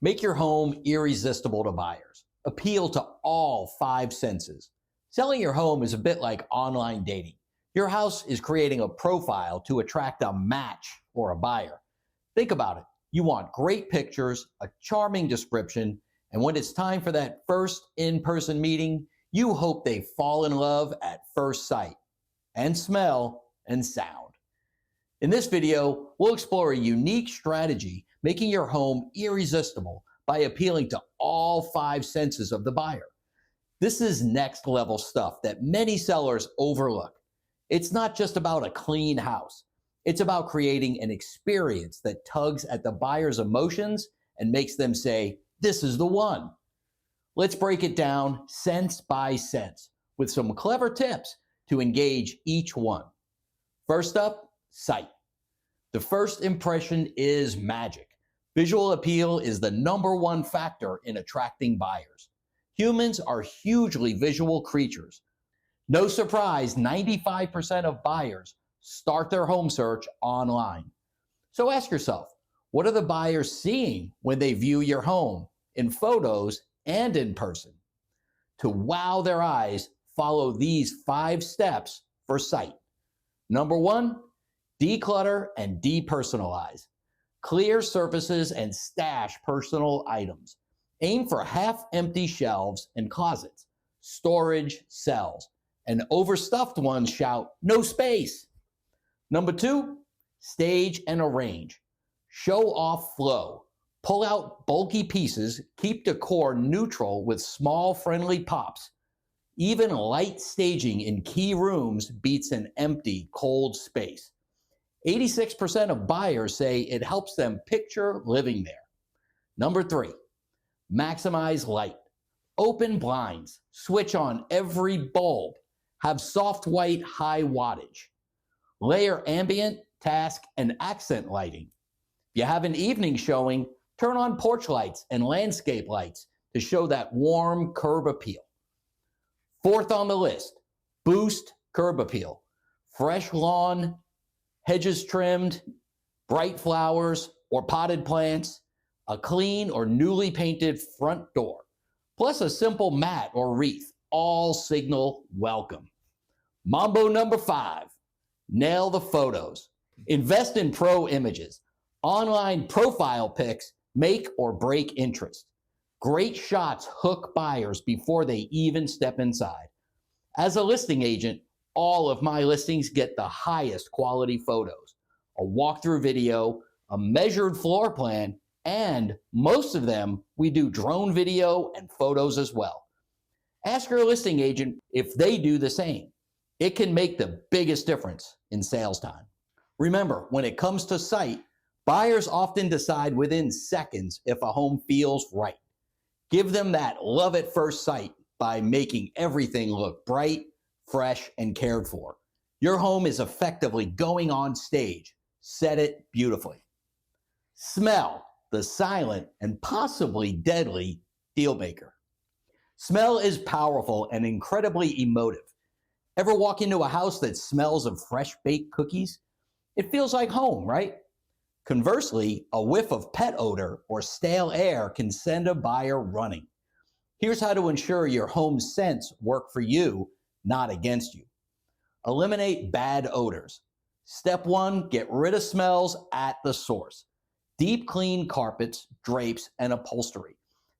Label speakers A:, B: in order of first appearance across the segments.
A: Make your home irresistible to buyers. Appeal to all five senses. Selling your home is a bit like online dating. Your house is creating a profile to attract a match or a buyer. Think about it. You want great pictures, a charming description, and when it's time for that first in-person meeting, you hope they fall in love at first sight, and smell and sound. In this video, we'll explore a unique strategy making your home irresistible by appealing to all five senses of the buyer. This is next level stuff that many sellers overlook. It's not just about a clean house. It's about creating an experience that tugs at the buyer's emotions and makes them say, "This is the one." Let's break it down sense by sense with some clever tips to engage each one. First up, sight. The first impression is magic. Visual appeal is the number one factor in attracting buyers. Humans are hugely visual creatures. No surprise, 95% of buyers start their home search online. So ask yourself, what are the buyers seeing when they view your home in photos and in person? To wow their eyes, follow these 5 steps for sight. Number 1, declutter and depersonalize. Clear surfaces and stash personal items. Aim for half-empty shelves and closets, storage cells, and overstuffed ones shout, "No space." Number 2, stage and arrange. Show off flow. Pull out bulky pieces, keep decor neutral with small friendly pops. Even light staging in key rooms beats an empty, cold space. 86% of buyers say it helps them picture living there. Number 3, maximize light. Open blinds, switch on every bulb, have soft white high wattage. Layer ambient, task, and accent lighting. If you have an evening showing, turn on porch lights and landscape lights to show that warm curb appeal. Fourth on the list, boost curb appeal. Fresh lawn, hedges trimmed, bright flowers or potted plants, a clean or newly painted front door, plus a simple mat or wreath, all signal welcome. Mambo number 5, nail the photos. Invest in pro images. Online profile pics make or break interest. Great shots hook buyers before they even step inside. As a listing agent, all of my listings get the highest quality photos, a walkthrough video, a measured floor plan, and most of them, we do drone video and photos as well. Ask your listing agent if they do the same. It can make the biggest difference in sales time. Remember, when it comes to sight, buyers often decide within seconds if a home feels right. Give them that love at first sight by making everything look bright, fresh, and cared for. Your home is effectively going on stage. Set it beautifully. Smell, the silent and possibly deadly deal maker. Smell is powerful and incredibly emotive. Ever walk into a house that smells of fresh baked cookies? It feels like home, right? Conversely, a whiff of pet odor or stale air can send a buyer running. Here's how to ensure your home's scents work for you, not against you. Eliminate bad odors. Step 1, get rid of smells at the source. Deep clean carpets, drapes, and upholstery.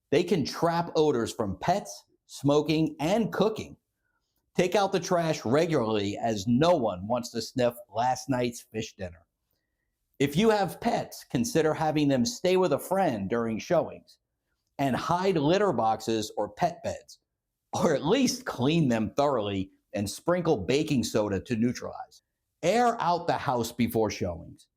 A: They can trap odors from pets, smoking, and cooking. Take out the trash regularly as no one wants to sniff last night's fish dinner. If you have pets, consider having them stay with a friend during showings. And hide litter boxes or pet beds, or at least clean them thoroughly and sprinkle baking soda to neutralize. Air out the house before showings.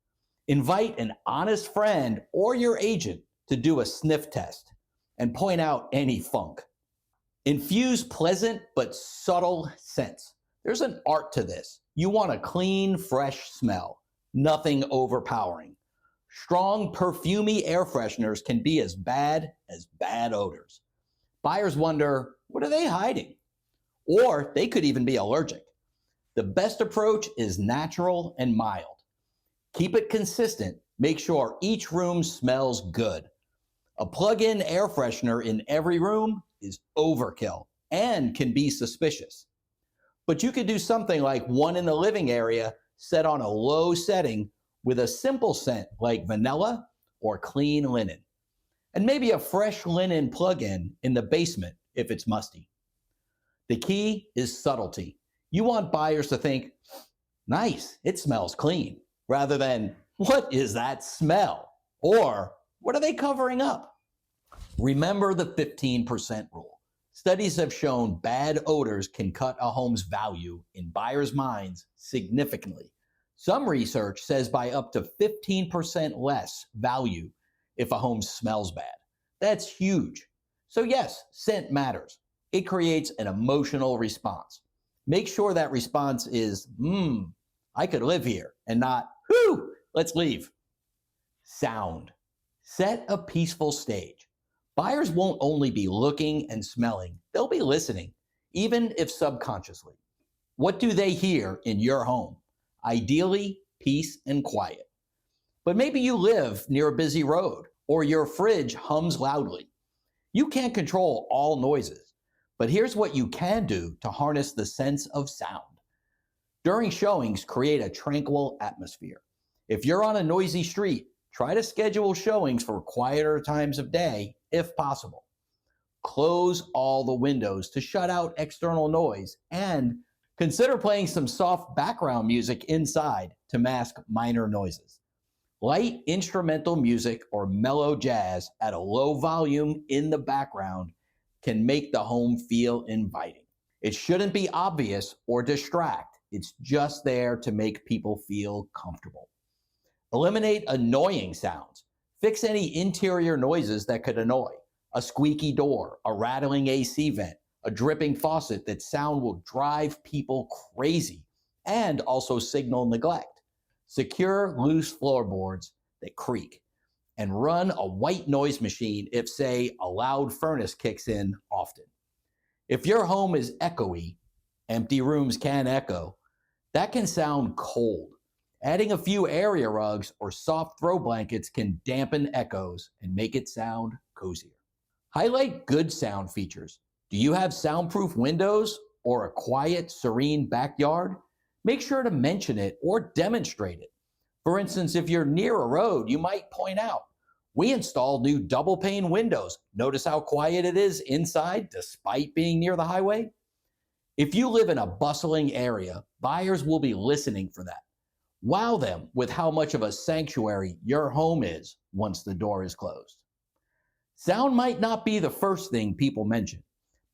A: Invite an honest friend or your agent to do a sniff test and point out any funk. Infuse pleasant but subtle scents. There's an art to this. You want a clean, fresh smell, nothing overpowering. Strong, perfumey air fresheners can be as bad odors. Buyers wonder, what are they hiding? Or they could even be allergic. The best approach is natural and mild. Keep it consistent. Make sure each room smells good. A plug-in air freshener in every room is overkill and can be suspicious. But you could do something like one in the living area set on a low setting with a simple scent like vanilla or clean linen. And maybe a fresh linen plug-in in the basement if it's musty. The key is subtlety. You want buyers to think, nice, it smells clean, rather than, what is that smell? Or, what are they covering up? Remember the 15% rule. Studies have shown bad odors can cut a home's value in buyers' minds significantly. Some research says by up to 15% less value if a home smells bad. That's huge. So yes, scent matters. It creates an emotional response. Make sure that response is, I could live here, and not, whew, let's leave. Sound. Set a peaceful stage. Buyers won't only be looking and smelling, they'll be listening, even if subconsciously. What do they hear in your home? Ideally, peace and quiet. But maybe you live near a busy road, or your fridge hums loudly. You can't control all noises, but here's what you can do to harness the sense of sound. During showings, create a tranquil atmosphere. If you're on a noisy street, try to schedule showings for quieter times of day, if possible. Close all the windows to shut out external noise, and consider playing some soft background music inside to mask minor noises. Light instrumental music or mellow jazz at a low volume in the background can make the home feel inviting. It shouldn't be obvious or distract. It's just there to make people feel comfortable. Eliminate annoying sounds. Fix any interior noises that could annoy. A squeaky door, a rattling AC vent, a dripping faucet. That sound will drive people crazy and also signal neglect. Secure loose floorboards that creak, and run a white noise machine if, say, a loud furnace kicks in often. If your home is echoey, empty rooms can echo, that can sound cold. Adding a few area rugs or soft throw blankets can dampen echoes and make it sound cozier. Highlight good sound features. Do you have soundproof windows or a quiet, serene backyard? Make sure to mention it or demonstrate it. For instance, if you're near a road, you might point out, we installed new double pane windows. Notice how quiet it is inside despite being near the highway? If you live in a bustling area, buyers will be listening for that. Wow them with how much of a sanctuary your home is once the door is closed. Sound might not be the first thing people mention,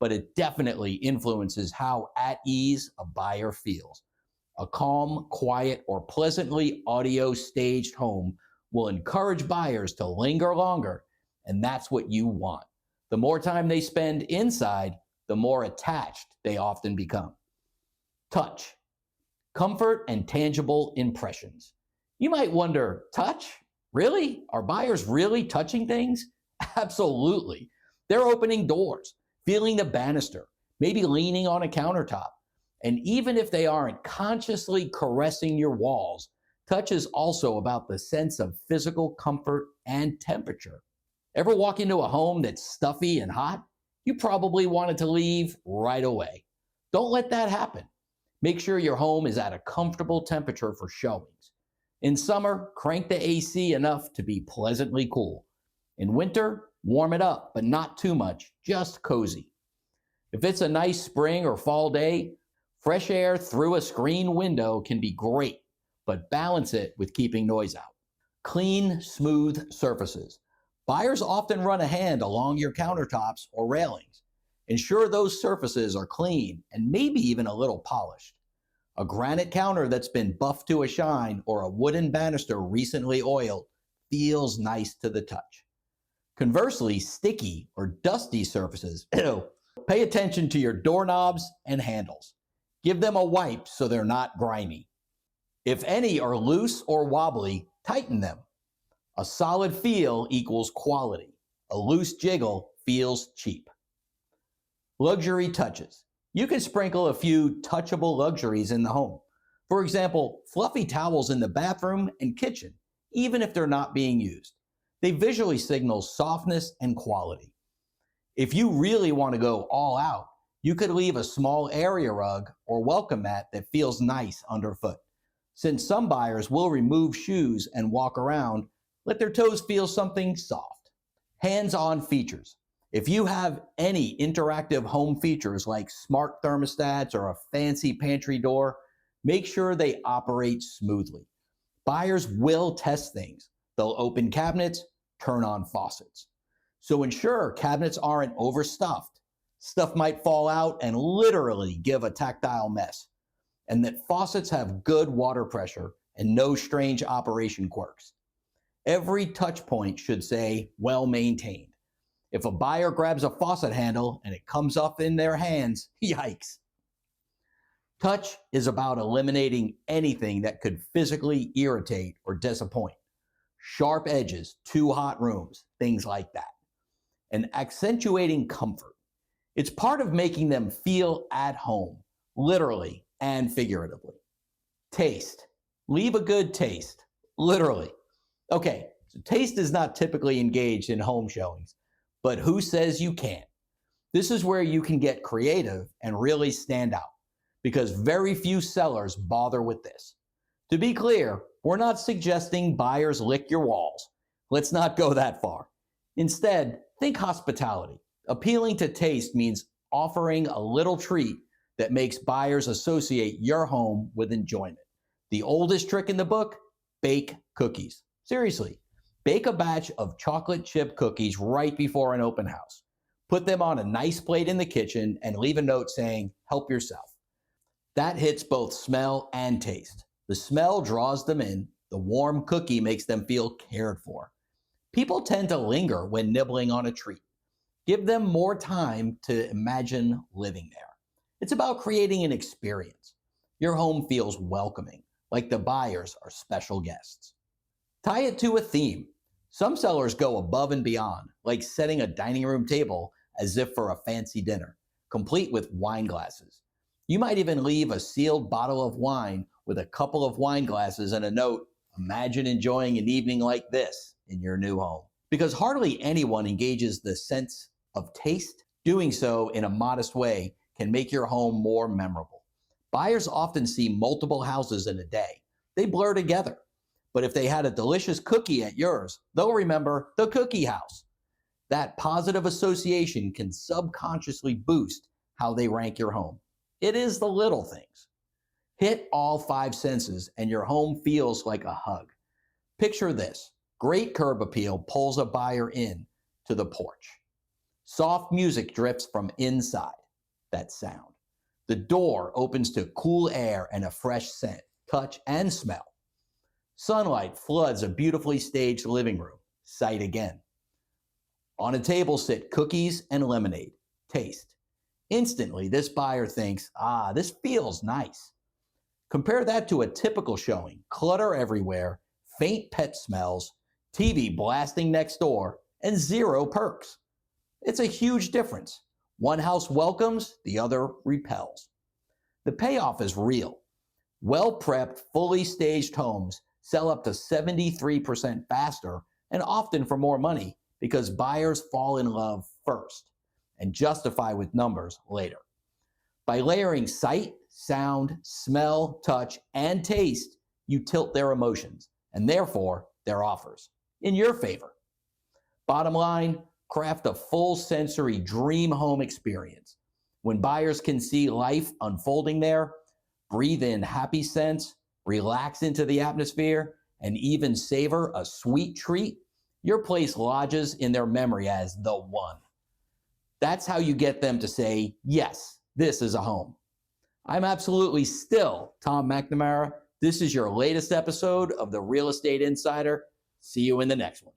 A: but it definitely influences how at ease a buyer feels. A calm, quiet, or pleasantly audio staged home will encourage buyers to linger longer, and that's what you want. The more time they spend inside, the more attached they often become. Touch. Comfort and tangible impressions. You might wonder, touch? Really? Are buyers really touching things? Absolutely. They're opening doors, feeling the banister, maybe leaning on a countertop. And even if they aren't consciously caressing your walls, touch is also about the sense of physical comfort and temperature. Ever walk into a home that's stuffy and hot? You probably wanted to leave right away. Don't let that happen. Make sure your home is at a comfortable temperature for showings. In summer, crank the AC enough to be pleasantly cool. In winter, warm it up, but not too much, just cozy. If it's a nice spring or fall day, fresh air through a screen window can be great, but balance it with keeping noise out. Clean, smooth surfaces. Buyers often run a hand along your countertops or railings. Ensure those surfaces are clean and maybe even a little polished. A granite counter that's been buffed to a shine or a wooden banister recently oiled feels nice to the touch. Conversely, sticky or dusty surfaces, pay attention to your doorknobs and handles. Give them a wipe so they're not grimy. If any are loose or wobbly, tighten them. A solid feel equals quality. A loose jiggle feels cheap. Luxury touches. You can sprinkle a few touchable luxuries in the home. For example, fluffy towels in the bathroom and kitchen, even if they're not being used. They visually signal softness and quality. If you really want to go all out, you could leave a small area rug or welcome mat that feels nice underfoot. Since some buyers will remove shoes and walk around, let their toes feel something soft. Hands-on features. If you have any interactive home features like smart thermostats or a fancy pantry door, make sure they operate smoothly. Buyers will test things. They'll open cabinets, turn on faucets. So ensure cabinets aren't overstuffed. Stuff might fall out and literally give a tactile mess. And that faucets have good water pressure and no strange operation quirks. Every touch point should say, well maintained. If a buyer grabs a faucet handle and it comes up in their hands, yikes. Touch is about eliminating anything that could physically irritate or disappoint. Sharp edges, too hot rooms, things like that. And accentuating comfort. It's part of making them feel at home, literally and figuratively. Taste. Leave a good taste, literally. Okay, so taste is not typically engaged in home showings, but who says you can't? This is where you can get creative and really stand out, because very few sellers bother with this. To be clear, we're not suggesting buyers lick your walls. Let's not go that far. Instead, think hospitality. Appealing to taste means offering a little treat that makes buyers associate your home with enjoyment. The oldest trick in the book, bake cookies. Seriously, bake a batch of chocolate chip cookies right before an open house. Put them on a nice plate in the kitchen and leave a note saying, help yourself. That hits both smell and taste. The smell draws them in. The warm cookie makes them feel cared for. People tend to linger when nibbling on a treat. Give them more time to imagine living there. It's about creating an experience. Your home feels welcoming, like the buyers are special guests. Tie it to a theme. Some sellers go above and beyond, like setting a dining room table as if for a fancy dinner, complete with wine glasses. You might even leave a sealed bottle of wine with a couple of wine glasses and a note, imagine enjoying an evening like this in your new home. Because hardly anyone engages the sense of taste. Doing so in a modest way can make your home more memorable. Buyers often see multiple houses in a day. They blur together. But if they had a delicious cookie at yours, they'll remember the cookie house. That positive association can subconsciously boost how they rank your home. It is the little things. Hit all 5 senses and your home feels like a hug. Picture this. Great curb appeal pulls a buyer in to the porch. Soft music drifts from inside. That sound. The door opens to cool air and a fresh scent, touch, and smell. Sunlight floods a beautifully staged living room. Sight again. On a table sit cookies and lemonade. Taste. Instantly, this buyer thinks, this feels nice. Compare that to a typical showing. Clutter everywhere, faint pet smells, TV blasting next door, and 0 perks. It's a huge difference. One house welcomes, the other repels. The payoff is real. Well-prepped, fully staged homes sell up to 73% faster and often for more money because buyers fall in love first and justify with numbers later. By layering sight, sound, smell, touch, and taste, you tilt their emotions and therefore their offers in your favor. Bottom line, craft a full sensory dream home experience. When buyers can see life unfolding there, breathe in happy scents, relax into the atmosphere, and even savor a sweet treat, your place lodges in their memory as the one. That's how you get them to say, yes, this is a home. I'm absolutely still Tom McNamara. This is your latest episode of the Real Estate Insider. See you in the next one.